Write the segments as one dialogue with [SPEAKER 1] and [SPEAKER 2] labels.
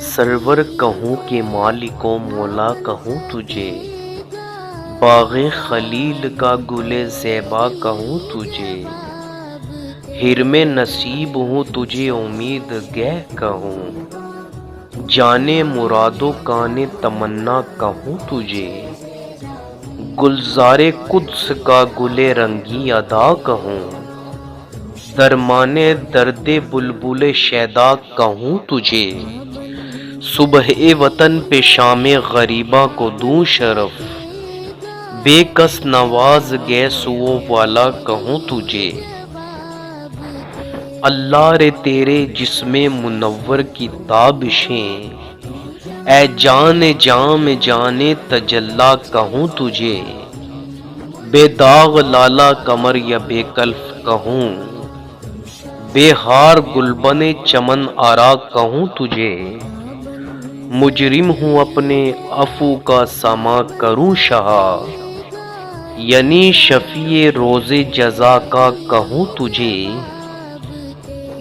[SPEAKER 1] سرور کہوں کہ مالک و مولا کہوں تجھے، باغ خلیل کا گل زیبا کہوں تجھے، حرم نصیب ہوں تجھے امید گہ کہوں، جانے مراد و کان تمنا کہوں تجھے، گلزار قدس کا گل رنگی ادا کہوں، درمان درد بلبل شیدا کہوں تجھے، صبح وطن پہ شام غریباں کو دوں شرف، بے کس نواز گیسو والا کہوں تجھے، اللہ رے تیرے جسم منور کی تابشیں، اے جان جام جان تجلی کہوں تجھے، بے داغ لالا قمر یا بے کلف کہوں، بے ہار گلبن چمن آرا کہوں تجھے، مجرم ہوں اپنے عفو کا ساماں کروں شہا، یعنی شفیع روز جزا کا کہوں تجھے،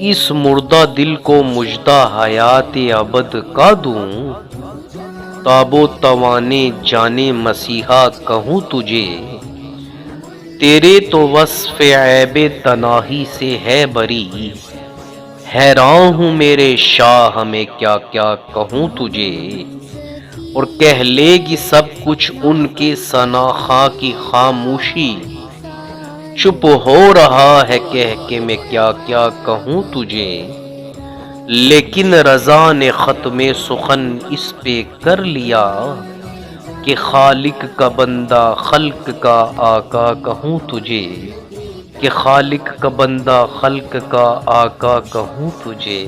[SPEAKER 1] اس مردہ دل کو مژدہ حیات ابد کا دوں، تاب و توانے جانے مسیحا کہوں تجھے، تیرے تو وصف عیب تناہی سے ہے بری، حیران ہوں میرے شاہ میں کیا کیا کہوں تجھے، اور کہہ لے گی سب کچھ ان کے ثنا خواں کی خاموشی، چپ ہو رہا ہے کہہ کے میں کیا کیا کہوں تجھے، لیکن رضا نے ختم سخن اس پہ کر لیا، کہ خالق کا بندہ خلق کا آقا کہوں تجھے، کہ خالق کا بندہ خلق کا آقا کہوں تجھے۔